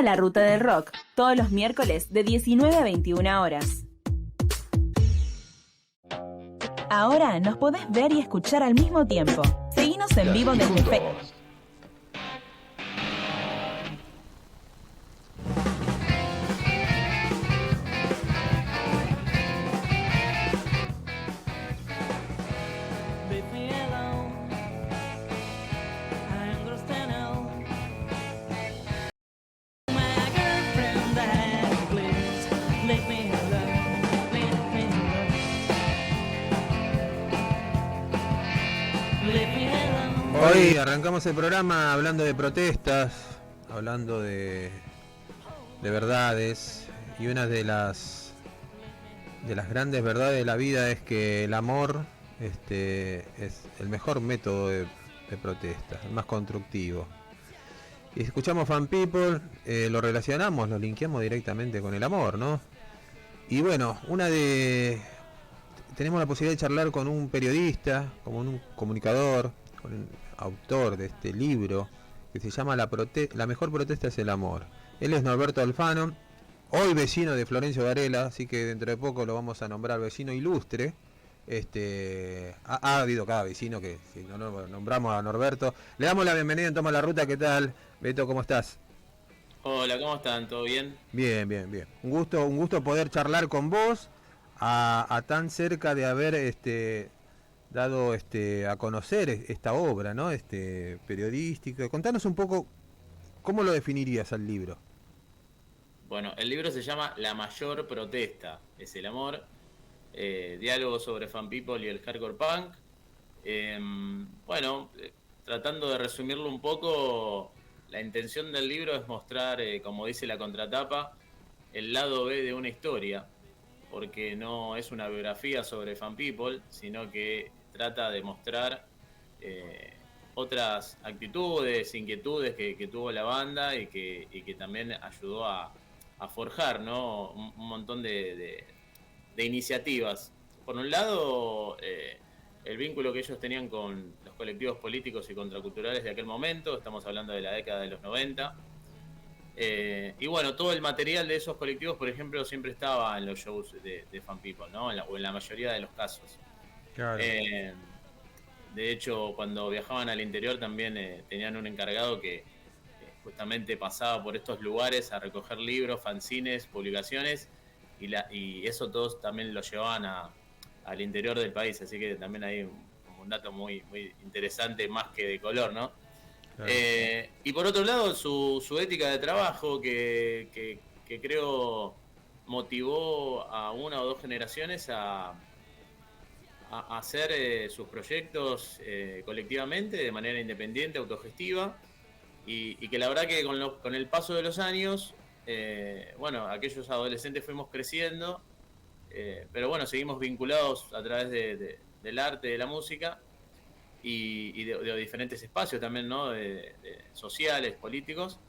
La Ruta del Rock, todos los miércoles de 19 a 21 horas. Ahora nos podés ver y escuchar al mismo tiempo. Seguinos en vivo desde Facebook. Hoy arrancamos el programa hablando de protestas, hablando de verdades, y una de las grandes verdades de la vida es que el amor es el mejor método de protesta, el más constructivo. Y si escuchamos Fan People, lo relacionamos, lo linkeamos directamente con el amor, ¿no? Y bueno, tenemos la posibilidad de charlar con un periodista, con un comunicador, con un autor de este libro que se llama La mejor protesta es el amor. Él es Norberto Alfano, hoy vecino de Florencio Varela, así que dentro de poco lo vamos a nombrar vecino ilustre. Ha habido cada vecino que, si no nombramos a Norberto, le damos la bienvenida en Toma la Ruta. ¿Qué tal, Beto? ¿Cómo estás? Hola, ¿cómo están? ¿Todo bien? Bien. Un gusto poder charlar con vos a tan cerca de haber dado a conocer esta obra, ¿no? Periodística. Contanos un poco, ¿cómo lo definirías al libro? Bueno, el libro se llama La mayor protesta es el amor, diálogo sobre Fan People y el hardcore punk. Tratando de resumirlo un poco, la intención del libro es mostrar, como dice la contratapa, el lado B de una historia, porque no es una biografía sobre Fan People, sino que trata de mostrar otras actitudes, inquietudes que tuvo la banda y que también ayudó a forjar, ¿no? un montón de iniciativas. Por un lado, el vínculo que ellos tenían con los colectivos políticos y contraculturales de aquel momento, estamos hablando de la década de los 90. Y bueno, todo el material de esos colectivos, por ejemplo, siempre estaba en los shows de Fan People, ¿no? O en la mayoría de los casos. Claro. De hecho, cuando viajaban al interior también tenían un encargado que justamente pasaba por estos lugares a recoger libros, fanzines, publicaciones, y eso todos también lo llevaban al interior del país, así que también hay un dato muy, muy interesante, más que de color, ¿no? Claro. Y por otro lado, su ética de trabajo, que creo motivó a una o dos generaciones a hacer sus proyectos colectivamente, de manera independiente, autogestiva, y que la verdad que con el paso de los años, aquellos adolescentes fuimos creciendo, pero bueno, seguimos vinculados a través del arte, de la música, y de diferentes espacios también, ¿no? De sociales, políticos.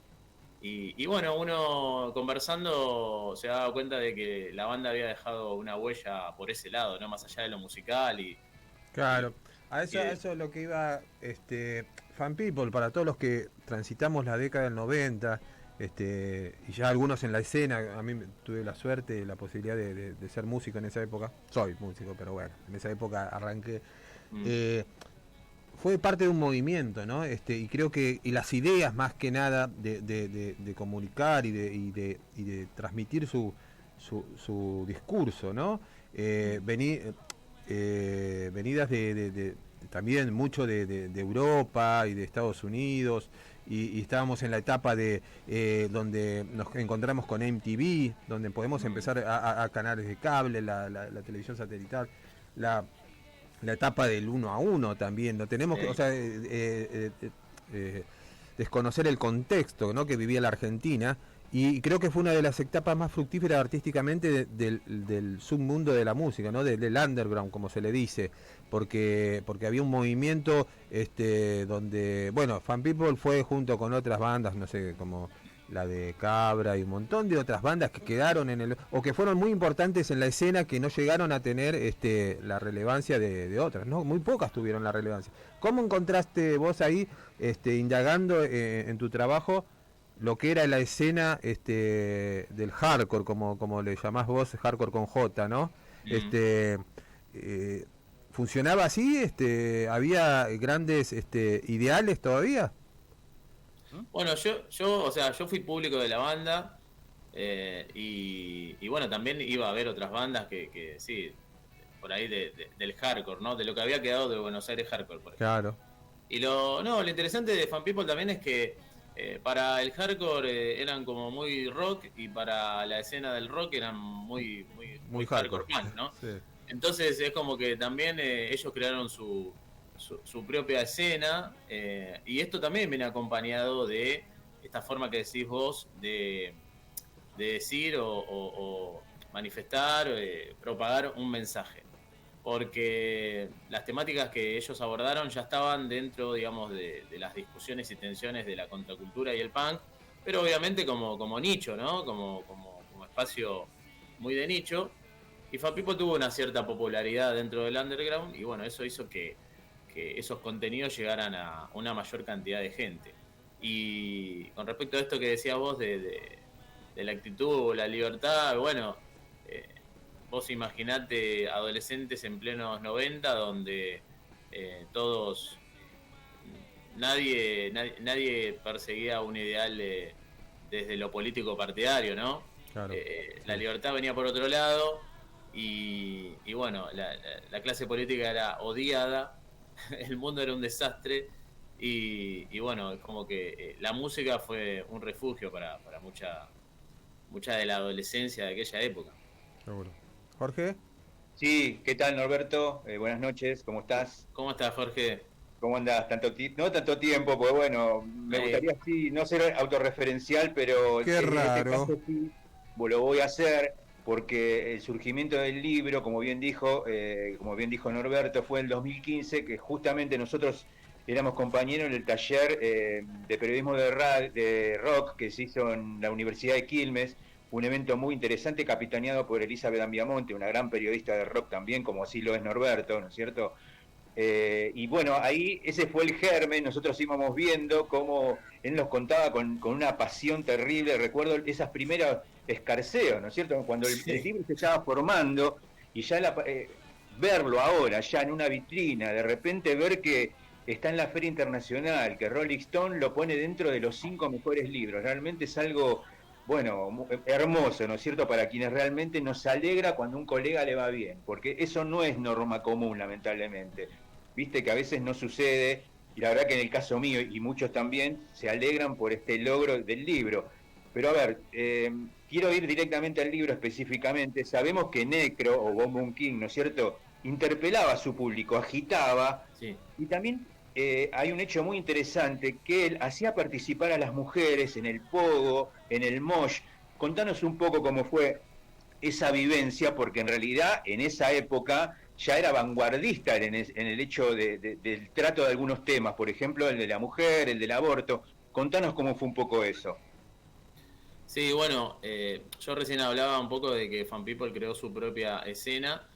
Y bueno, uno conversando se ha dado cuenta de que la banda había dejado una huella por ese lado, ¿no? Más allá de lo musical Claro, a eso es lo que iba Fan People, para todos los que transitamos la década del 90, y ya algunos en la escena. A mí tuve la suerte, la posibilidad de ser músico en esa época. Soy músico, pero bueno, en esa época arranqué. Fue parte de un movimiento, ¿no? Y creo que las ideas, más que nada, de comunicar y de transmitir su discurso, ¿no? Venidas también mucho de Europa y de Estados Unidos, y estábamos en la etapa donde nos encontramos con MTV, donde podemos empezar a canales de cable, la televisión satelital, la etapa del 1 a 1 también. No tenemos que, desconocer el contexto, ¿no?, que vivía la Argentina, y creo que fue una de las etapas más fructíferas artísticamente del submundo de la música, ¿no?, del underground, como se le dice, porque había un movimiento donde, bueno, Fan People fue junto con otras bandas, no sé, como la de Cabra y un montón de otras bandas que quedaron o que fueron muy importantes en la escena, que no llegaron a tener la relevancia de otras, ¿no? Muy pocas tuvieron la relevancia. ¿Cómo encontraste vos ahí, indagando en tu trabajo, lo que era la escena del hardcore, como le llamás vos, hardcore con J, ¿no? Mm. Eh, ¿Funcionaba así? ¿Había grandes ideales todavía? Bueno, o sea, yo fui público de la banda, y bueno, también iba a ver otras bandas que sí, por ahí del hardcore, ¿no? De lo que había quedado de Buenos Aires hardcore, por ejemplo. Claro, Y lo interesante de Fan People también es que para el hardcore eran como muy rock, y para la escena del rock eran muy muy hardcore. hardcore punk, ¿no? Sí, Entonces es como que también ellos crearon su propia escena, y esto también viene acompañado de esta forma que decís vos de decir o manifestar, propagar un mensaje, porque las temáticas que ellos abordaron ya estaban dentro, digamos, de las discusiones y tensiones de la contracultura y el punk, pero obviamente como nicho, ¿no? Como espacio muy de nicho. Y Fan People tuvo una cierta popularidad dentro del underground, y bueno, eso hizo que esos contenidos llegaran a una mayor cantidad de gente. Y con respecto a esto que decías vos de la actitud o la libertad, bueno, eh, vos imaginate adolescentes en plenos 90 donde todos, nadie perseguía un ideal desde lo político partidario, ¿no? claro. La Sí. libertad venía por otro lado, y bueno, la clase política era odiada, el mundo era un desastre, y bueno, es como que la música fue un refugio para mucha de la adolescencia de aquella época. Seguro. Jorge, Sí, ¿qué tal Norberto? Buenas noches, ¿cómo estás? ¿Cómo estás, Jorge? ¿Cómo andas? No tanto tiempo, pues bueno, me Eh, gustaría sí, no ser autorreferencial, pero qué en este raro. caso sí lo voy a hacer porque el surgimiento del libro, como bien dijo Norberto, fue en el 2015, que justamente nosotros éramos compañeros en el taller de periodismo de rock que se hizo en la Universidad de Quilmes, un evento muy interesante capitaneado por Elizabeth Ambiamonte, una gran periodista de rock también, como así lo es Norberto, ¿no es cierto? Y bueno, ahí ese fue el germen, nosotros íbamos viendo cómo él nos contaba con una pasión terrible, recuerdo esas primeras escarceos, ¿no es cierto? Cuando el sí, libro se estaba formando y ya verlo ahora, ya en una vitrina, de repente ver que está en la Feria Internacional, que Rolling Stone lo pone dentro de los 5 mejores libros, realmente es algo, bueno, hermoso, ¿no es cierto? Para quienes realmente nos alegra cuando un colega le va bien, porque eso no es norma común, lamentablemente. Viste que a veces no sucede, y la verdad que en el caso mío y muchos también se alegran por este logro del libro. Pero a ver, quiero ir directamente al libro específicamente. Sabemos que Necro o Bob Moon King, ¿no es cierto?, interpelaba a su público, agitaba, sí. y también hay un hecho muy interesante que él hacía participar a las mujeres en el pogo, en el mosh. Contanos un poco cómo fue esa vivencia, porque en realidad en esa época ya era vanguardista en el hecho del trato de algunos temas, por ejemplo, el de la mujer, el del aborto. Contanos cómo fue un poco eso. Sí, bueno, yo recién hablaba un poco de que Fan People creó su propia escena,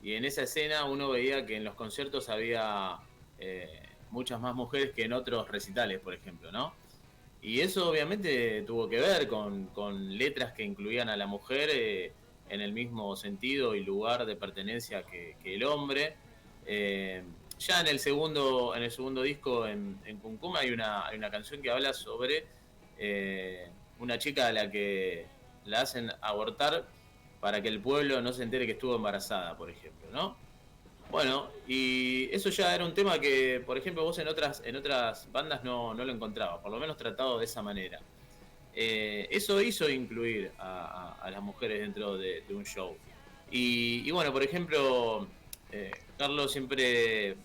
y en esa escena uno veía que en los conciertos había muchas más mujeres que en otros recitales, por ejemplo, ¿no? Y eso obviamente tuvo que ver con letras que incluían a la mujer en el mismo sentido y lugar de pertenencia que el hombre. Eh, ya en el segundo disco, en Cuncuma, hay una canción que habla sobre una chica a la que la hacen abortar para que el pueblo no se entere que estuvo embarazada, por ejemplo, ¿no? Bueno, y eso ya era un tema que, por ejemplo, vos en otras bandas no lo encontrabas, por lo menos tratado de esa manera. Eso hizo incluir a las mujeres dentro de un show. Y bueno, por ejemplo, Carlos siempre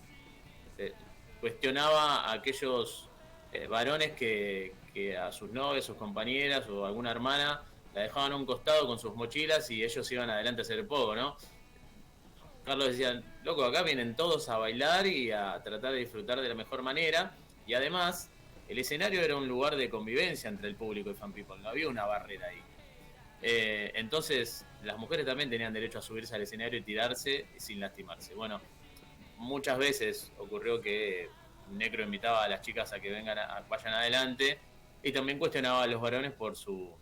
cuestionaba a aquellos varones que a sus novias, sus compañeras o alguna hermana la dejaban a un costado con sus mochilas y ellos iban adelante a hacer poco, ¿no? Carlos decía, loco, acá vienen todos a bailar y a tratar de disfrutar de la mejor manera, y además el escenario era un lugar de convivencia entre el público y Fan People, no había una barrera ahí. Entonces las mujeres también tenían derecho a subirse al escenario y tirarse sin lastimarse. Bueno, muchas veces ocurrió que Necro invitaba a las chicas a que vayan adelante, y también cuestionaba a los varones por su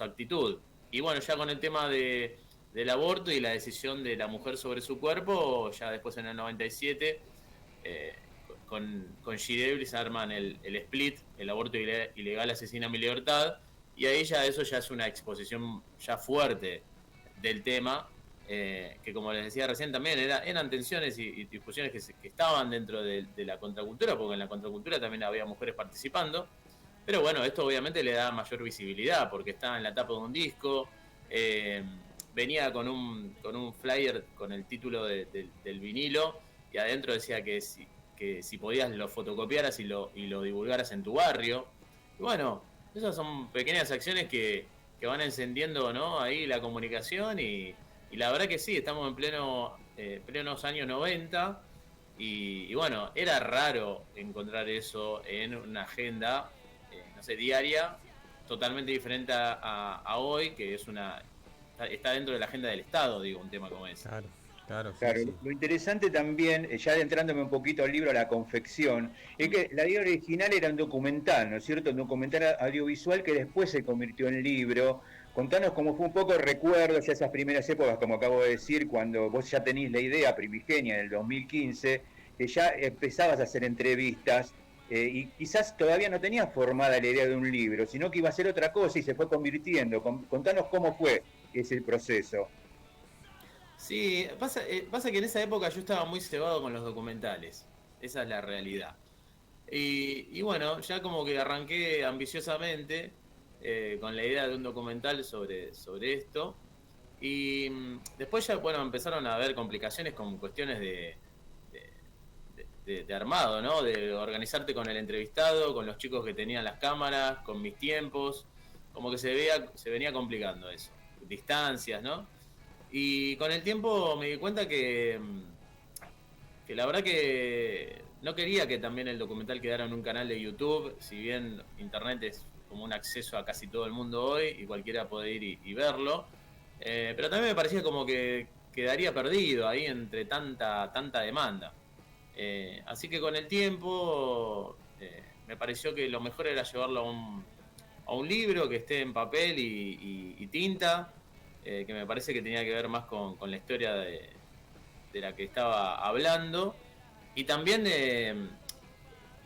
actitud. Y bueno, ya con el tema del aborto y la decisión de la mujer sobre su cuerpo, ya después en el 97, con G. Debris arman el split, el aborto ilegal asesina mi libertad, y ahí ya eso ya es una exposición ya fuerte del tema, que como les decía recién también eran tensiones y discusiones que estaban dentro de la contracultura, porque en la contracultura también había mujeres participando, pero bueno, esto obviamente le da mayor visibilidad, porque está en la tapa de un disco, venía con un flyer con el título del vinilo, y adentro decía que si podías lo fotocopiaras y lo divulgaras en tu barrio. Y bueno, esas son pequeñas acciones que van encendiendo, ¿no?, ahí la comunicación, y la verdad que sí, estamos en plenos años 90, y bueno, era raro encontrar eso en una agenda, no sé, diaria, totalmente diferente a hoy, que está dentro de la agenda del Estado, digo, un tema como ese. Claro, Claro, sí. lo interesante también, ya adentrándome un poquito al libro, a la confección, es que la idea original era un documental, ¿no es cierto? Un documental audiovisual que después se convirtió en libro. Contanos cómo fue un poco recuerdos de esas primeras épocas, como acabo de decir, cuando vos ya tenís la idea primigenia del 2015, que ya empezabas a hacer entrevistas, y quizás todavía no tenías formada la idea de un libro, sino que iba a ser otra cosa y se fue convirtiendo. Contanos cómo fue ese proceso. Sí, pasa que en esa época yo estaba muy cebado con los documentales, esa es la realidad. Y bueno, ya como que arranqué ambiciosamente, con la idea de un documental sobre esto, y después ya, bueno, empezaron a haber complicaciones con cuestiones de armado, ¿no? De organizarte con el entrevistado, con los chicos que tenían las cámaras, con mis tiempos, como que se venía complicando eso, distancias, ¿no? Y con el tiempo me di cuenta que la verdad que no quería que también el documental quedara en un canal de YouTube, si bien Internet es como un acceso a casi todo el mundo hoy y cualquiera puede ir y verlo, pero también me parecía como que quedaría perdido ahí entre tanta demanda. Así que con el tiempo me pareció que lo mejor era llevarlo a un libro que esté en papel y tinta, que me parece que tenía que ver más con la historia de la que estaba hablando, y también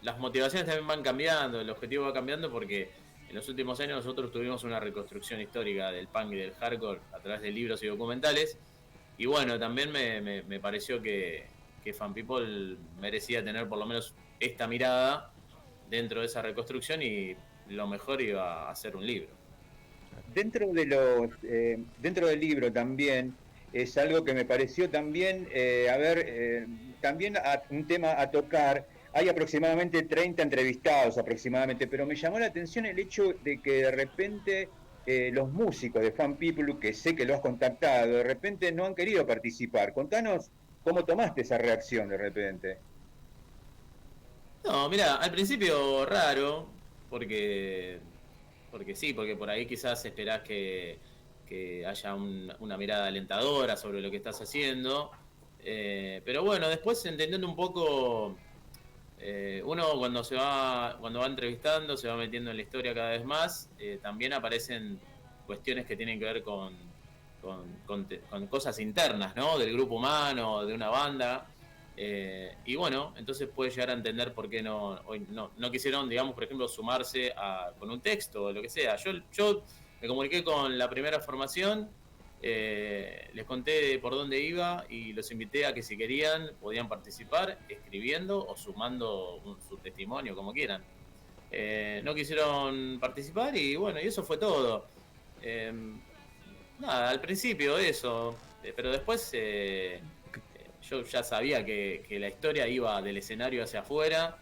las motivaciones también van cambiando, el objetivo va cambiando, porque en los últimos años nosotros tuvimos una reconstrucción histórica del punk y del hardcore a través de libros y documentales, y bueno, también me pareció que Fan People merecía tener por lo menos esta mirada dentro de esa reconstrucción, y lo mejor iba a ser un libro. Dentro del libro también es algo que me pareció también, también un tema a tocar. Hay aproximadamente 30 entrevistados aproximadamente, pero me llamó la atención el hecho de que de repente los músicos de Fan People, que sé que lo has contactado, de repente no han querido participar. Contanos cómo tomaste esa reacción de repente. No, mira, al principio raro, porque sí, porque por ahí quizás esperás que haya una mirada alentadora sobre lo que estás haciendo, pero bueno, después entendiendo un poco, uno cuando va entrevistando, se va metiendo en la historia cada vez más, también aparecen cuestiones que tienen que ver con cosas internas, ¿no? Del grupo humano, de una banda. Y bueno, entonces puedes llegar a entender por qué hoy no quisieron, digamos, por ejemplo, sumarse con un texto o lo que sea. Yo me comuniqué con la primera formación, les conté por dónde iba y los invité a que si querían podían participar escribiendo o sumando su testimonio, como quieran. No quisieron participar y bueno, y eso fue todo. Nada, al principio eso, pero después... yo ya sabía que la historia iba del escenario hacia afuera,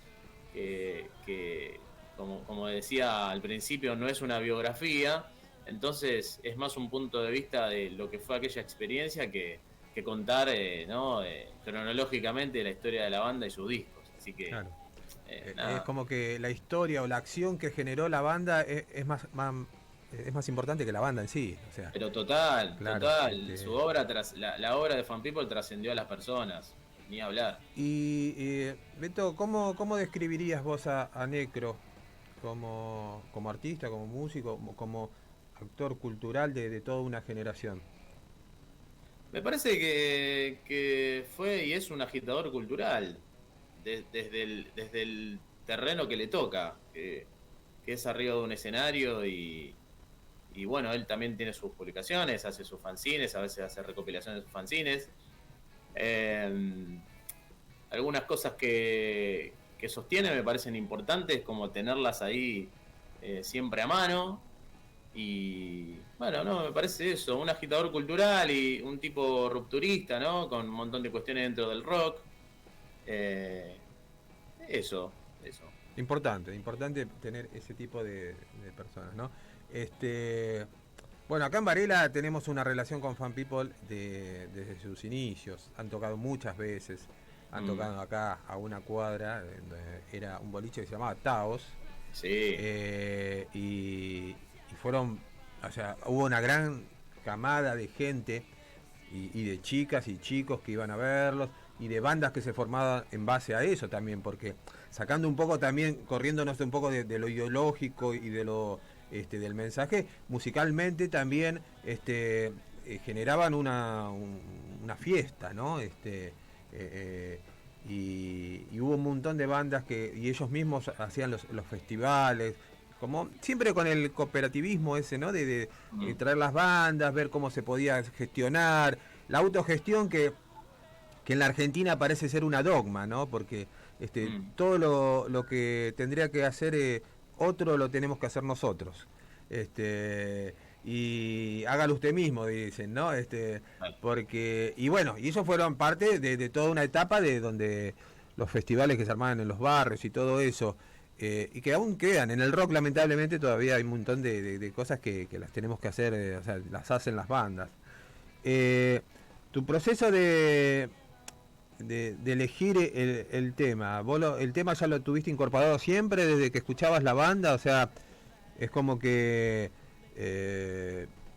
que como decía al principio, no es una biografía, entonces es más un punto de vista de lo que fue aquella experiencia que contar cronológicamente la historia de la banda y sus discos. Así que Claro. nada. Es como que la historia o la acción que generó la banda es más importante que la banda en sí. O sea, Pero total, claro, su obra, la obra de Fan People trascendió a las personas, ni hablar. Y Beto, ¿cómo describirías vos a Necro como artista, como músico, como actor cultural de toda una generación? Me parece que fue y es un agitador cultural, desde el terreno que le toca, que es arriba de un escenario y bueno, él también tiene sus publicaciones, hace sus fanzines, a veces hace recopilaciones de sus fanzines. Algunas cosas que sostiene me parecen importantes, como tenerlas ahí siempre a mano. Y bueno, no, me parece eso, un agitador cultural y un tipo rupturista, ¿no? Con un montón de cuestiones dentro del rock. Eh, eso. Importante tener ese tipo de personas, ¿no? Bueno, acá en Varela tenemos una relación con Fan People desde sus inicios. Han tocado muchas veces. Han tocado acá a una cuadra, donde era un boliche que se llamaba Taos. Sí. Y fueron, o sea, hubo una gran camada de gente y de chicas y chicos que iban a verlos y de bandas que se formaban en base a eso también, porque sacando un poco también, corriéndonos un poco de lo ideológico y de lo del mensaje, musicalmente también generaban una fiesta, ¿no? Y hubo un montón de bandas y ellos mismos hacían los festivales, como siempre con el cooperativismo ese, ¿no? De traer las bandas, ver cómo se podía gestionar, la autogestión que en la Argentina parece ser una dogma, ¿no? Porque todo lo que tendría que hacer otro lo tenemos que hacer nosotros. Y hágalo usted mismo, dicen, ¿no? Porque y bueno, y eso fueron parte de toda una etapa de donde los festivales que se armaban en los barrios y todo eso, y que aún quedan. En el rock, lamentablemente, todavía hay un montón de cosas que las tenemos que hacer, o sea, las hacen las bandas. Tu proceso de elegir el tema, el tema ya lo tuviste incorporado siempre desde que escuchabas la banda, o sea, es como que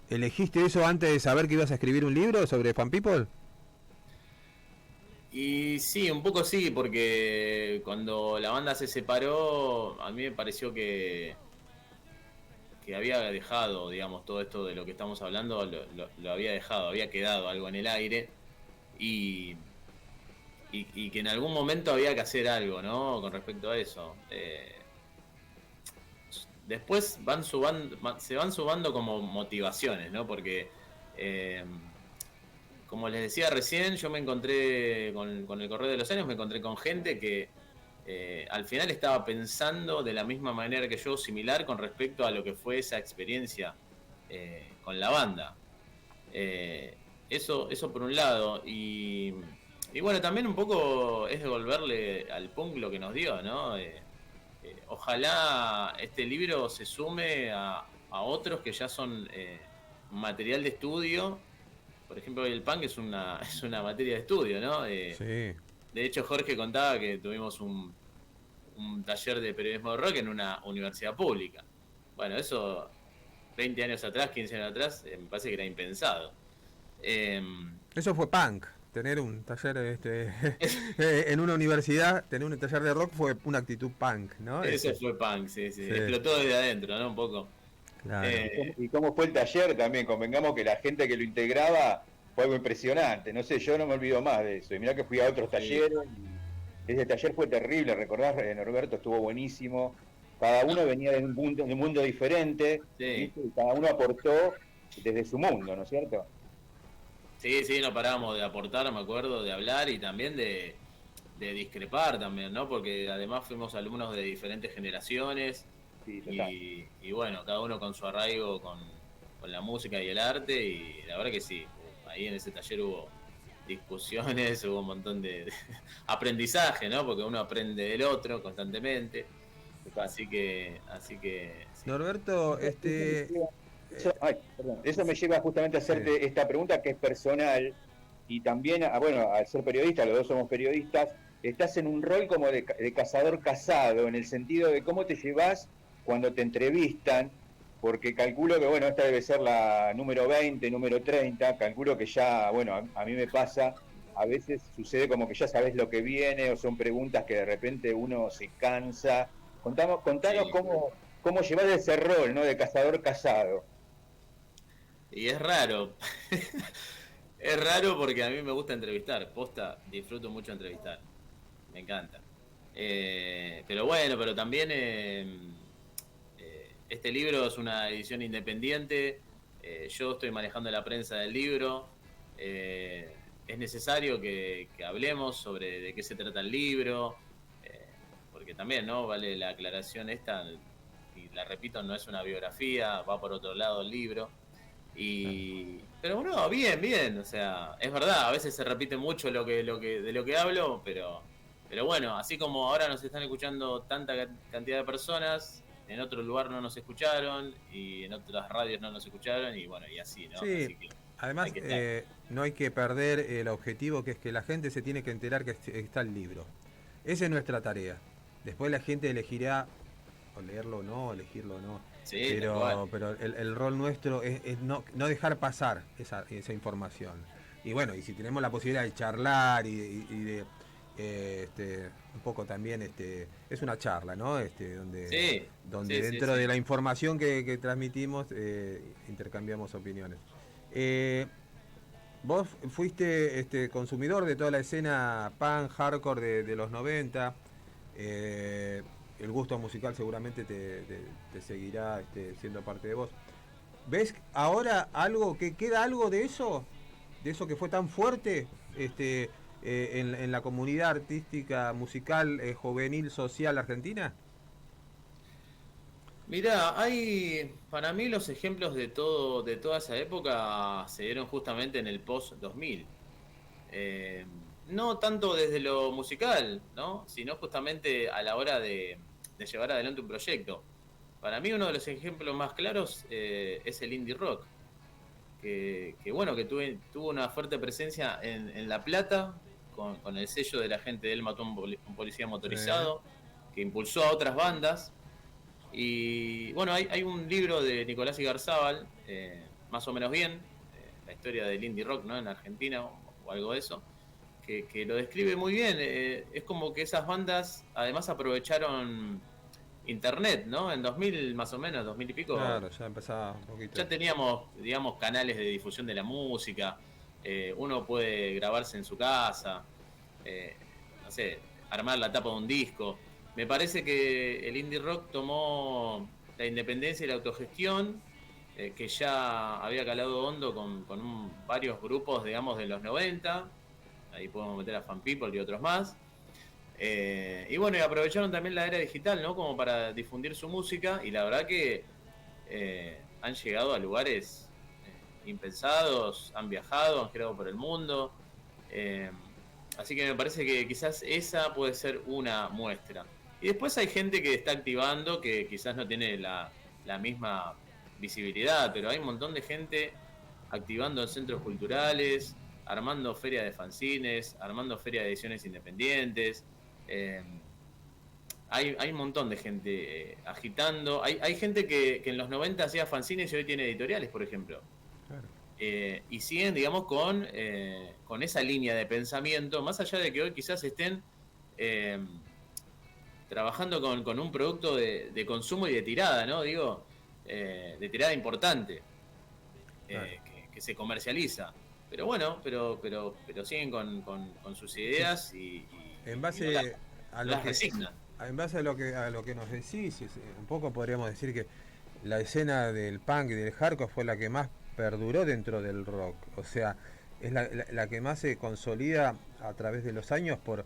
elegiste eso antes de saber que ibas a escribir un libro sobre Fan People. Y sí, un poco sí, porque cuando la banda se separó, a mí me pareció que había dejado, digamos, todo esto de lo que estamos hablando, lo había dejado, había quedado algo en el aire y que en algún momento había que hacer algo, ¿no? Con respecto a eso. Después se van subando como motivaciones, ¿no? Porque, como les decía recién, yo me encontré con el correr de los años, me encontré con gente que al final estaba pensando de la misma manera que yo, similar con respecto a lo que fue esa experiencia con la banda. Eso por un lado. Y bueno, también un poco es devolverle al punk lo que nos dio, ¿no? Ojalá este libro se sume a otros que ya son material de estudio. Por ejemplo, el punk es una materia de estudio, ¿no? Sí. De hecho, Jorge contaba que tuvimos un taller de periodismo de rock en una universidad pública. Bueno, eso 20 años atrás, 15 años atrás, me parece que era impensado. Eso fue punk. Tener un taller en una universidad, tener un taller de rock fue una actitud punk, ¿no? Eso fue punk, sí. Explotó desde adentro, ¿no? Un poco. Claro. ¿Y cómo fue el taller también? Convengamos que la gente que lo integraba fue algo impresionante. No sé, yo no me olvido más de eso. Y mirá que fui a otros talleres. Y ese taller fue terrible, recordás, Norberto, estuvo buenísimo. Cada uno venía de un mundo diferente. Sí. Y cada uno aportó desde su mundo, ¿no es cierto? Sí, no parábamos de aportar, me acuerdo, de hablar y también de discrepar también, ¿no? Porque además fuimos alumnos de diferentes generaciones y bueno, cada uno con su arraigo con la música y el arte y la verdad que sí, ahí en ese taller hubo discusiones, hubo un montón de aprendizaje, ¿no? Porque uno aprende del otro constantemente, así que sí. Norberto, Eso me lleva justamente a hacerte esta pregunta que es personal y también, al ser periodista, los dos somos periodistas, estás en un rol como de cazador casado, en el sentido de cómo te llevas cuando te entrevistan, porque calculo que, esta debe ser la número 20, número 30, calculo que ya, a mí me pasa, a veces sucede como que ya sabes lo que viene o son preguntas que de repente uno se cansa Contanos Sí. cómo llevas ese rol, ¿no? De cazador cazado. Y es raro. Es raro porque a mí me gusta entrevistar. Posta, disfruto mucho entrevistar. Me encanta. Pero bueno, pero también este libro es una edición independiente. Yo estoy manejando la prensa del libro. Es necesario que hablemos sobre de qué se trata el libro. eh, Porque también, ¿no? Vale la aclaración esta. Y la repito, no es una biografía, va por otro lado el libro. Pero bueno, bien, bien, o sea, es verdad, a veces se repite mucho de lo que hablo, pero bueno, así como ahora nos están escuchando tanta cantidad de personas, en otro lugar no nos escucharon y en otras radios no nos escucharon y bueno, y así, ¿no? Sí, Así que hay además que estar. no hay que perder el objetivo, que es que la gente se tiene que enterar que está el libro. Esa es nuestra tarea. Después la gente elegirá o leerlo o no, elegirlo o no. Sí, tal cual. Pero el rol nuestro es no dejar pasar esa información. Y bueno, y si tenemos la posibilidad de charlar y de un poco también es una charla, ¿no? Sí, Donde sí, sí, dentro sí. de la información que transmitimos intercambiamos opiniones. Eh, Vos fuiste consumidor de toda la escena punk, hardcore de los 90. eh, el gusto musical seguramente te seguirá siendo parte de vos. ¿Ves ahora algo, que queda algo de eso? De eso que fue tan fuerte en la comunidad artística, musical, juvenil, social argentina. Mirá, hay para mí los ejemplos de toda esa época se dieron justamente en el post 2000. Eh, no tanto desde lo musical, ¿no? Sino justamente a la hora de llevar adelante un proyecto. Para mí uno de los ejemplos más claros es el indie rock, que bueno, que tuvo una fuerte presencia en La Plata, con el sello de la gente de Él mató a un policía Sí. motorizado, que impulsó a otras bandas. Y bueno, hay un libro de Nicolás Igarzábal, más o menos bien, la historia del indie rock, ¿no? En Argentina o algo de eso, que lo describe muy bien. Es como que esas bandas además aprovecharon internet, ¿no? En 2000 más o menos, 2000 y pico, Claro, ya empezaba un poquito. ya teníamos, digamos, canales de difusión de la música. Uno puede grabarse en su casa, eh, no sé, armar la tapa de un disco. Me parece que el indie rock tomó la independencia y la autogestión, que ya había calado hondo con varios grupos, digamos, de los 90. Ahí podemos meter a Fan People y otros más. Y bueno, y aprovecharon también la era digital, ¿no? Como para difundir su música. Y la verdad que han llegado a lugares impensados, han viajado, han girado por el mundo. Eh, Así que me parece que quizás esa puede ser una muestra. Y después hay gente que está activando que quizás no tiene la misma visibilidad, pero hay un montón de gente activando en centros culturales, armando feria de fanzines, armando feria de ediciones independientes. Eh, hay un montón de gente agitando. Hay gente que en los 90 hacía fanzines y hoy tiene editoriales, por ejemplo. Claro. Y siguen, digamos, con esa línea de pensamiento, más allá de que hoy quizás estén eh, trabajando con un producto de consumo y de tirada, ¿no? Digo, de tirada importante, Claro. que se comercializa. Pero bueno, pero siguen con sus ideas En y no las, base a no lo las que resignan. en base a lo que nos decís, un poco podríamos decir que la escena del punk y del hardcore fue la que más perduró dentro del rock. O sea, es la que más se consolida a través de los años por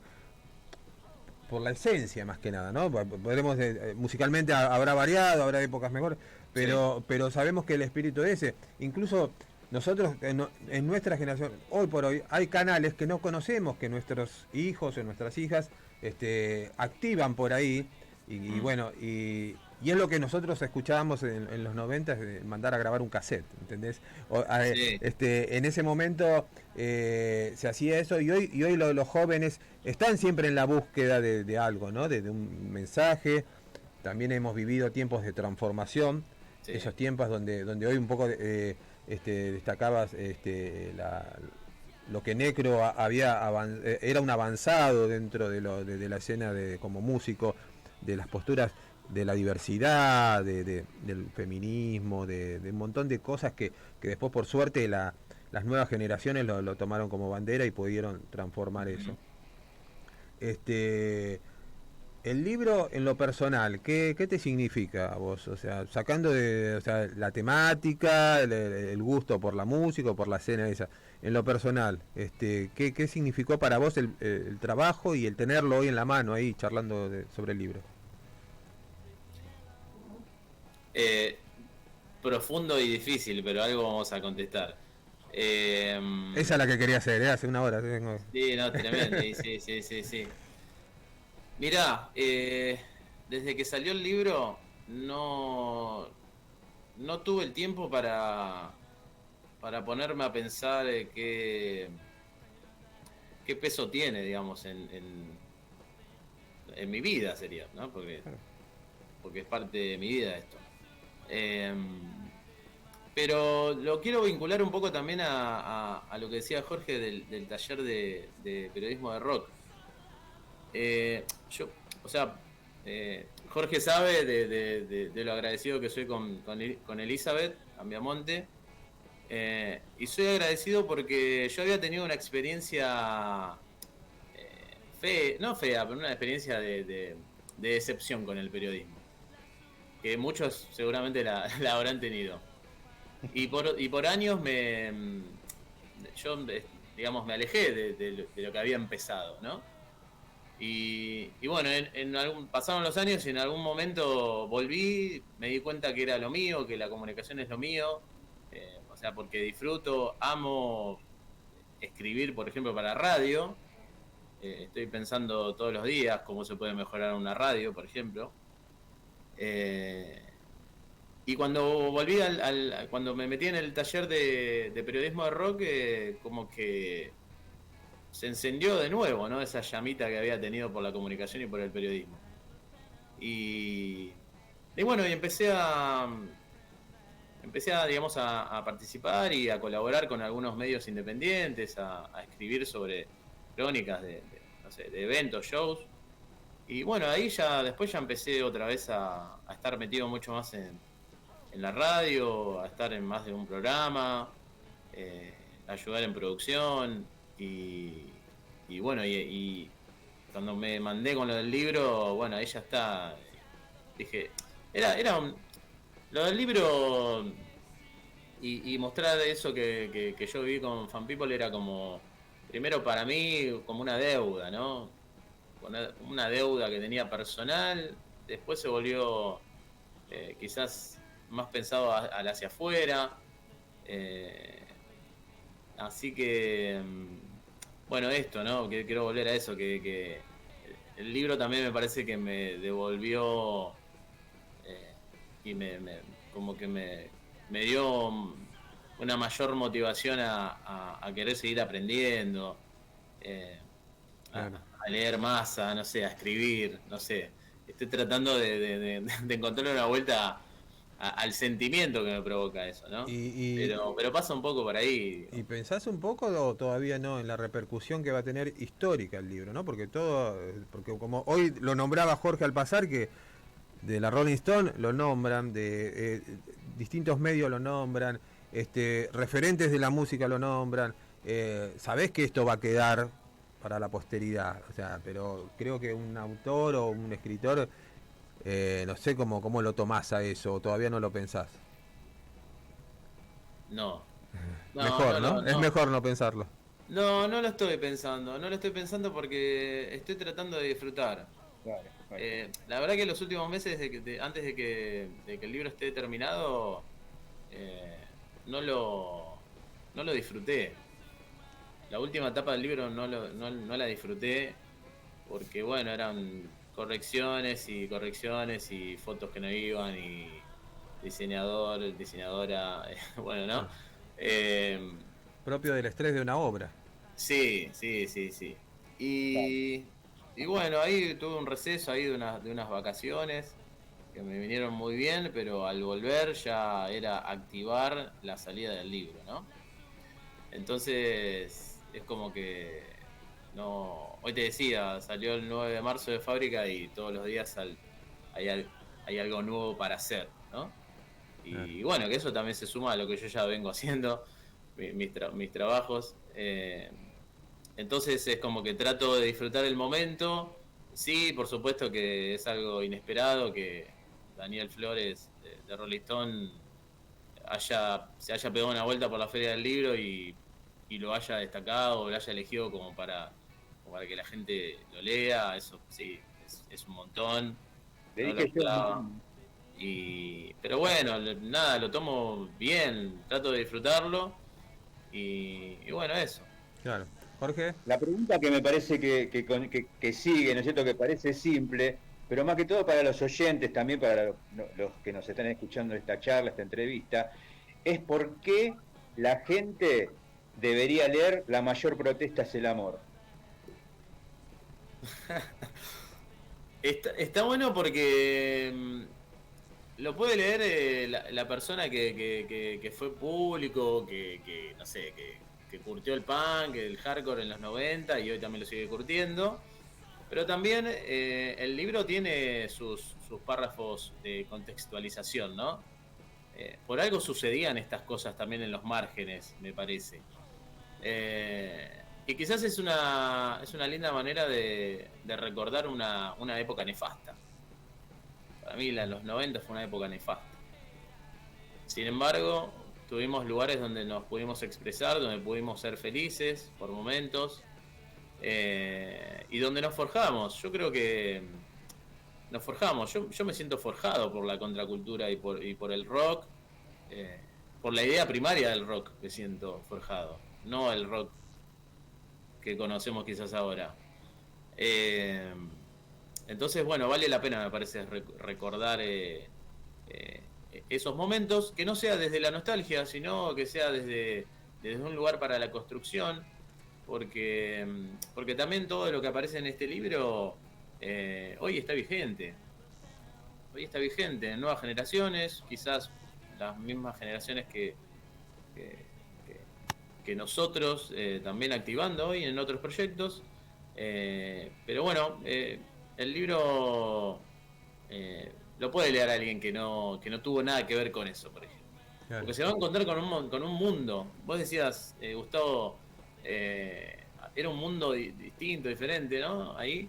la esencia más que nada, ¿no? Podremos musicalmente habrá variado, habrá épocas mejores, Sí. pero sabemos que el espíritu es ese. Incluso nosotros en nuestra generación, hoy por hoy, hay canales que no conocemos, que nuestros hijos o nuestras hijas activan por ahí, y Mm. bueno, y es lo que nosotros escuchábamos en los 90, mandar a grabar un cassette, ¿entendés? Sí. En ese momento se hacía eso, y hoy los jóvenes están siempre en la búsqueda de algo, ¿no? De un mensaje. También hemos vivido tiempos de transformación, Sí. esos tiempos donde hoy un poco destacabas lo que Necro era un avanzado dentro de la escena como músico, de las posturas de la diversidad, del feminismo, de un montón de cosas que después por suerte las nuevas generaciones lo tomaron como bandera y pudieron transformar eso. El libro en lo personal, ¿qué te significa a vos? O sea, sacando o sea, la temática, el gusto por la música, por la escena esa, en lo personal, ¿qué significó para vos el trabajo y el tenerlo hoy en la mano ahí charlando sobre el libro? Eh, Profundo y difícil, pero algo vamos a contestar. Eh, Esa es la que quería hacer, hace una hora. sí, no, tremendo, sí. Mirá, desde que salió el libro no tuve el tiempo para ponerme a pensar qué peso tiene, digamos, en mi vida sería, ¿no? Porque es parte de mi vida esto. Eh, pero lo quiero vincular un poco también a lo que decía Jorge del taller de periodismo de rock. Yo, o sea, Jorge sabe de lo agradecido que soy con Elizabeth Ambiamonte, y soy agradecido porque yo había tenido una experiencia no fea, pero una experiencia de decepción con el periodismo, que muchos seguramente la habrán tenido. Y por años yo, digamos, me alejé de lo que había empezado, ¿no? Y bueno, pasaron los años y en algún momento volví, me di cuenta que era lo mío, que la comunicación es lo mío, o sea, porque disfruto, amo escribir, por ejemplo, para radio, estoy pensando todos los días cómo se puede mejorar una radio, por ejemplo. Y cuando volví cuando me metí en el taller de periodismo de rock, como que se encendió de nuevo, ¿no? Esa llamita que había tenido por la comunicación y por el periodismo. Y bueno, y empecé a, digamos, a participar y a colaborar con algunos medios independientes, a escribir sobre crónicas no sé, de eventos, shows. Y bueno, ahí después ya empecé otra vez a estar metido mucho más en la radio, a estar en más de un programa, a ayudar en producción y bueno, y cuando me mandé con lo del libro, bueno, ahí ya está, dije, lo del libro y mostrar eso que yo viví con Fan People era como, primero para mí, como una deuda, ¿no? Una deuda que tenía personal, después se volvió quizás más pensado al hacia afuera, así que bueno, esto, ¿no? Que quiero volver a eso, que el libro también me parece que me devolvió y como que me dio una mayor motivación a querer seguir aprendiendo, Claro. a leer más, no sé, a escribir, no sé. Estoy tratando de encontrar una vuelta al sentimiento que me provoca eso, ¿no? Pero pasa un poco por ahí. ¿Y pensás un poco o todavía no en la repercusión que va a tener histórica el libro, ¿no? Porque como hoy lo nombraba Jorge al pasar, que de la Rolling Stone lo nombran, de distintos medios lo nombran, referentes de la música lo nombran, sabés que esto va a quedar para la posteridad, o sea, pero creo que un autor o un escritor, no sé cómo lo tomás a eso, o todavía no lo pensás. No. Mejor, ¿no? Es mejor no pensarlo. No lo estoy pensando porque estoy tratando de disfrutar. Claro. La verdad que los últimos meses, antes de que el libro esté terminado, no lo disfruté. La última etapa del libro no la disfruté porque, bueno, eran correcciones y fotos que no iban y diseñadora, bueno, ¿no? Propio del estrés de una obra. Sí. Y bueno, ahí tuve un receso ahí de unas vacaciones que me vinieron muy bien, pero al volver ya era activar la salida del libro, ¿no? Entonces es como que hoy te decía, salió el 9 de marzo de fábrica y todos los días hay hay algo nuevo para hacer, ¿no? Y bueno, que eso también se suma a lo que yo ya vengo haciendo, mis trabajos. Entonces es como que trato de disfrutar el momento. Sí, por supuesto que es algo inesperado que Daniel Flores de Rolling Stone se haya pegado una vuelta por la Feria del Libro y lo haya destacado, o lo haya elegido como para que la gente lo lea. Eso sí, es un montón. Le No lo dije yo. esperaba. Pero bueno, nada, lo tomo bien, trato de disfrutarlo y bueno, eso. Claro. Jorge. La pregunta que me parece que sigue, ¿no es cierto?, que parece simple, pero más que todo para los oyentes, también para los que nos están escuchando esta charla, esta entrevista, es por qué la gente debería leer La mayor protesta es el amor. Está bueno porque lo puede leer la persona que fue público, que no sé, que curtió el punk, el hardcore en los 90 y hoy también lo sigue curtiendo. Pero también el libro tiene sus párrafos de contextualización, ¿no? Por algo sucedían estas cosas también en los márgenes, me parece. Y quizás es una linda manera de recordar una época nefasta. Para mí los 90 fue una época nefasta. Sin embargo, tuvimos lugares donde nos pudimos expresar, donde pudimos ser felices por momentos, y donde nos forjamos. Yo creo que nos forjamos. Yo me siento forjado por la contracultura y por el rock, por la idea primaria del rock me siento forjado, no el rock que conocemos quizás ahora. Entonces, bueno, vale la pena, me parece, recordar esos momentos, que no sea desde la nostalgia, sino que sea desde un lugar para la construcción, porque también todo lo que aparece en este libro hoy está vigente. Hoy está vigente en nuevas generaciones, quizás las mismas generaciones que nosotros, también activando hoy en otros proyectos. Pero bueno, el libro lo puede leer alguien que no tuvo nada que ver con eso, por ejemplo. Claro. Porque se va a encontrar con un mundo. Vos decías, Gustavo, era un mundo distinto, diferente, ¿no? Ahí.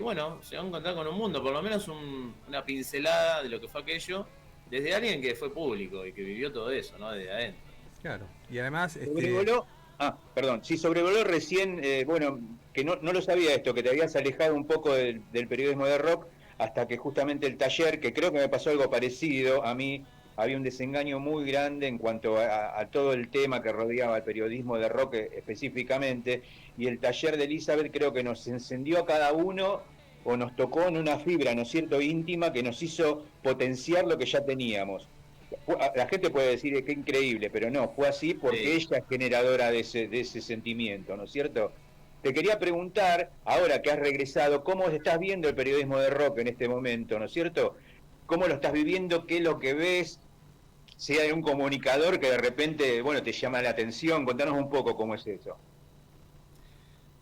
Bueno, se va a encontrar con un mundo, por lo menos una pincelada de lo que fue aquello, desde alguien que fue público y que vivió todo eso, ¿no? Desde adentro. Claro, y además... Sobrevoló, perdón, sí, sobrevoló recién, bueno, que no lo sabía esto, que te habías alejado un poco del periodismo de rock, hasta que justamente el taller, que creo que me pasó algo parecido, a mí había un desengaño muy grande en cuanto a todo el tema que rodeaba el periodismo de rock específicamente, y el taller de Elizabeth creo que nos encendió a cada uno, o nos tocó en una fibra, ¿no es cierto?, íntima, que nos hizo potenciar lo que ya teníamos. La gente puede decir que increíble, pero no, fue así porque ella es generadora de ese sentimiento, ¿no es cierto? Te quería preguntar, ahora que has regresado, ¿cómo estás viendo el periodismo de rock en este momento, ¿no es cierto? ¿Cómo lo estás viviendo? ¿Qué es lo que ves? Si hay un comunicador que de repente, bueno, te llama la atención, contanos un poco cómo es eso.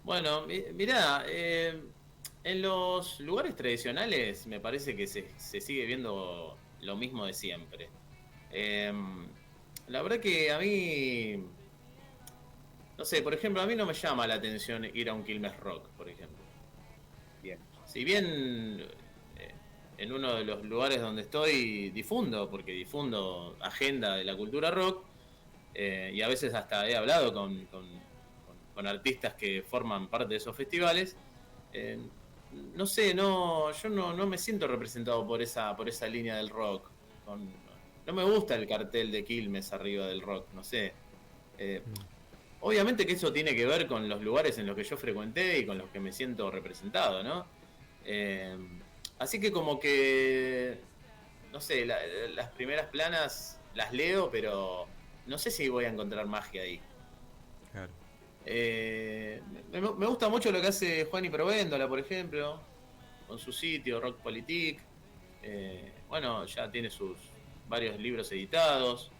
Bueno, mirá, en los lugares tradicionales me parece que se sigue viendo lo mismo de siempre. La verdad que a mí, no sé, por ejemplo, a mí no me llama la atención ir a un Quilmes Rock, por ejemplo. Bien. Si bien en uno de los lugares donde estoy porque difundo agenda de la cultura rock, y a veces hasta he hablado con artistas que forman parte de esos festivales, no sé, yo no me siento representado por esa línea del rock. No me gusta el cartel de Quilmes arriba del rock, no sé. Obviamente que eso tiene que ver con los lugares en los que yo frecuenté y con los que me siento representado, ¿no? Así que como que, no sé, las primeras planas las leo, pero no sé si voy a encontrar magia ahí. Claro. Me gusta mucho lo que hace Juan y Provéndola, por ejemplo, con su sitio Rock Politique. Bueno, ya tiene sus varios libros editados.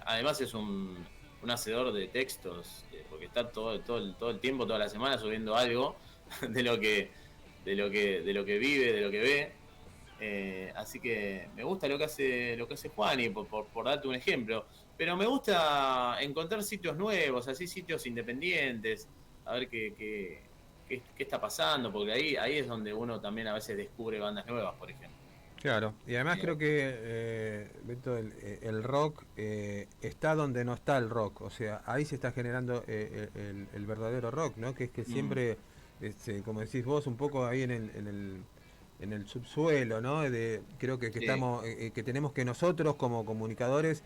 Además es un hacedor de textos, porque está todo el tiempo, toda la semana subiendo algo de lo que vive, de lo que ve. Así que me gusta lo que hace Juani, por darte un ejemplo. Pero me gusta encontrar sitios nuevos, así sitios independientes, a ver qué está pasando, porque ahí es donde uno también a veces descubre bandas nuevas, por ejemplo. Claro, y además creo que Beto, el rock está donde no está el rock, o sea, ahí se está generando el verdadero rock, ¿no? Que es que siempre, como decís vos, un poco ahí en el subsuelo, ¿no? Creo que Sí. estamos, que tenemos que nosotros como comunicadores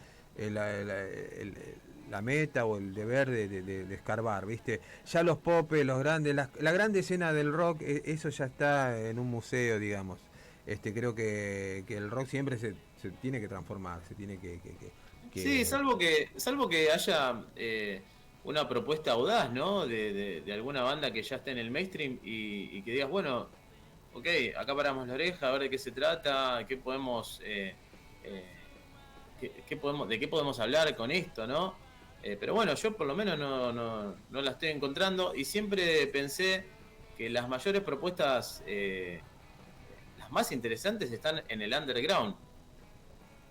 la meta o el deber de escarbar, ¿viste? Ya los popes, los grandes, la grande escena del rock, eso ya está en un museo, digamos. Creo que el rock siempre se tiene que transformar, se tiene Sí, salvo que haya una propuesta audaz, ¿no? De alguna banda que ya esté en el mainstream y que digas, bueno, ok, acá paramos la oreja, a ver de qué se trata, qué podemos, de qué podemos hablar con esto, ¿no? Pero bueno, yo por lo menos no la estoy encontrando y siempre pensé que las mayores propuestas, las más interesantes están en el underground.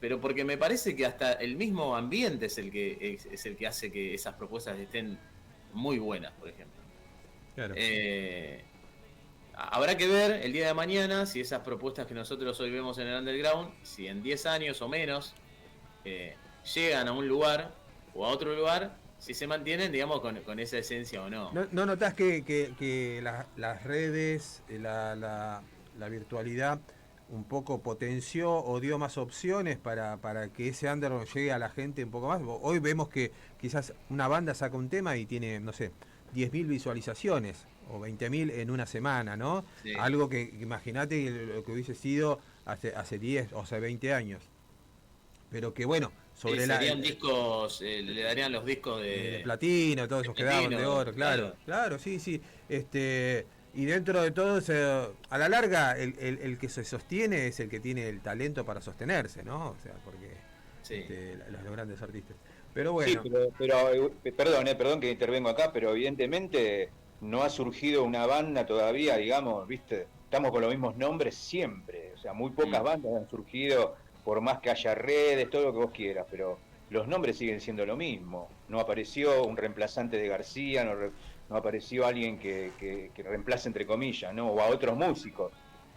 Pero porque me parece que hasta el mismo ambiente es el que hace que esas propuestas estén muy buenas, por ejemplo. Claro. Habrá que ver el día de mañana si esas propuestas que nosotros hoy vemos en el underground, si en 10 años o menos llegan a un lugar o a otro lugar, si se mantienen, digamos, con esa esencia o no. ¿No notás que las redes, la virtualidad un poco potenció o dio más opciones para que ese underground llegue a la gente un poco más? Hoy vemos que quizás una banda saca un tema y tiene, no sé, 10.000 visualizaciones o 20.000 en una semana, ¿no? Sí. Algo que imagínate lo que hubiese sido hace 10 o hace 20 años. Pero que bueno, sobre serían discos, le darían los discos de platino, todos esos quedaban de oro, claro, sí. Y dentro de todo, a la larga, el que se sostiene es el que tiene el talento para sostenerse, ¿no? O sea, porque Sí. Los grandes artistas. Pero bueno. Sí, perdón que intervengo acá, pero evidentemente no ha surgido una banda todavía, digamos, ¿viste? Estamos con los mismos nombres siempre, o sea, muy pocas bandas han surgido, por más que haya redes, todo lo que vos quieras, pero los nombres siguen siendo lo mismo. No apareció un reemplazante de García, no apareció alguien que reemplace entre comillas, ¿no? O a otros músicos.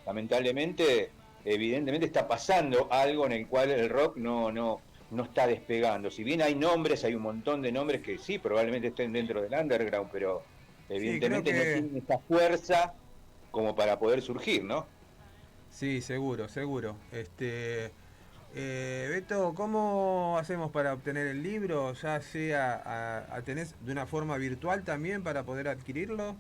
Lamentablemente, evidentemente está pasando algo en el cual el rock no está despegando. Si bien hay nombres, hay un montón de nombres que sí, probablemente estén dentro del underground, pero evidentemente no tienen esta fuerza como para poder surgir, ¿no? Sí, seguro. Beto, ¿cómo hacemos para obtener el libro? Ya sea ¿tenés de una forma virtual también para poder adquirirlo?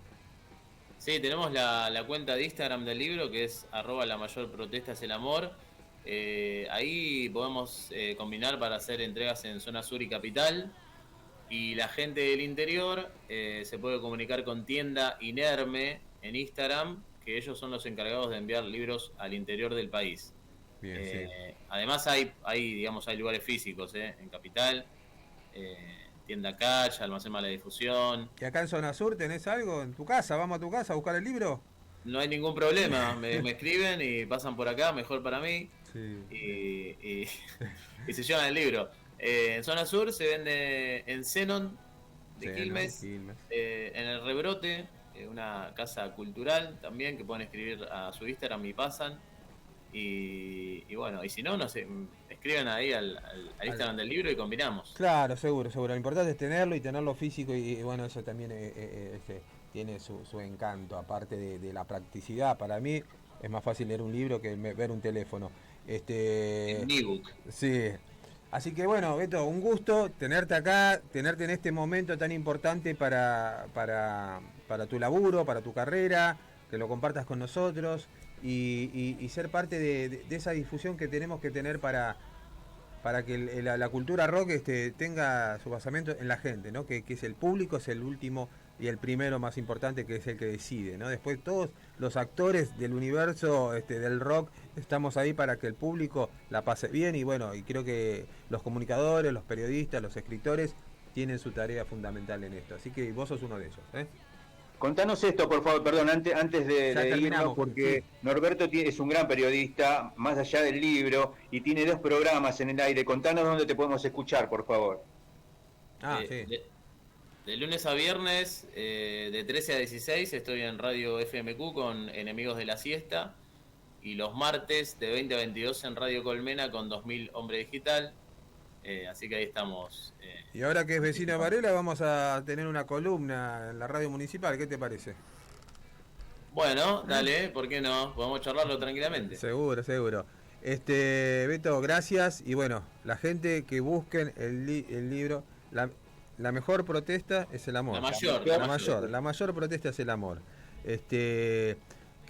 Sí, tenemos la cuenta de Instagram del libro, que es @lamayorprotestaselamor. Ahí podemos combinar para hacer entregas en zona sur y capital. Y la gente del interior se puede comunicar con Tienda Inerme en Instagram, que ellos son los encargados de enviar libros al interior del país. Bien, sí. Además hay lugares físicos en Capital, Tienda Catch, Almacén Mala Difusión. ¿Y acá en Zona Sur tenés algo en tu casa? ¿Vamos a tu casa a buscar el libro? No hay ningún problema, me escriben y pasan por acá, mejor para mí. Sí. Y se llevan el libro. En Zona Sur se vende en Zenon de Quilmes, en el Rebrote, una casa cultural también, que pueden escribir a su Instagram y pasan. Y bueno, y si no, escriben ahí al Instagram del libro y combinamos. Claro, seguro. Lo importante es tenerlo y tenerlo físico y bueno, eso también tiene su encanto, aparte de la practicidad. Para mí es más fácil leer un libro que ver un teléfono. Un ebook. Sí. Así que bueno, Beto, un gusto tenerte acá, tenerte en este momento tan importante para tu laburo, para tu carrera, que lo compartas con nosotros y ser parte de esa difusión que tenemos que tener para que la cultura rock tenga su basamento en la gente, ¿no? Que es el público, es el último y el primero más importante, que es el que decide, ¿no? Después todos los actores del universo del rock estamos ahí para que el público la pase bien y bueno, y creo que los comunicadores, los periodistas, los escritores tienen su tarea fundamental en esto, así que vos sos uno de ellos, ¿eh? Contanos esto, por favor, perdón, antes de irnos, terminamos, porque sí. Norberto es un gran periodista, más allá del libro, y tiene 2 programas en el aire. Contanos dónde te podemos escuchar, por favor. Sí. De lunes a viernes, de 13 a 16, estoy en Radio FMQ con Enemigos de la Siesta. Y los martes, de 20 a 22, en Radio Colmena con 2000 Hombre Digital. Así que ahí estamos. Y ahora que es vecino de Varela, vamos a tener una columna en la radio municipal. ¿Qué te parece? Bueno, dale, ¿por qué no? Podemos charlarlo tranquilamente. Seguro, seguro. Beto, gracias. Y bueno, la gente que busquen el libro, la mejor protesta es el amor. La mayor protesta es el amor. Que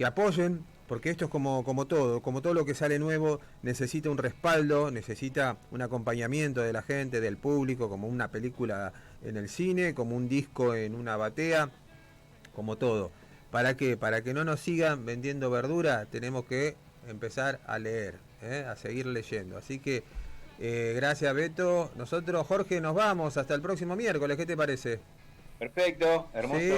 apoyen, porque esto es como todo lo que sale nuevo necesita un respaldo, necesita un acompañamiento de la gente, del público, como una película en el cine, como un disco en una batea, como todo. ¿Para qué? Para que no nos sigan vendiendo verdura, tenemos que empezar a leer, a seguir leyendo. Así que gracias, Beto. Nosotros, Jorge, nos vamos hasta el próximo miércoles. ¿Qué te parece? Perfecto, hermoso. Sí.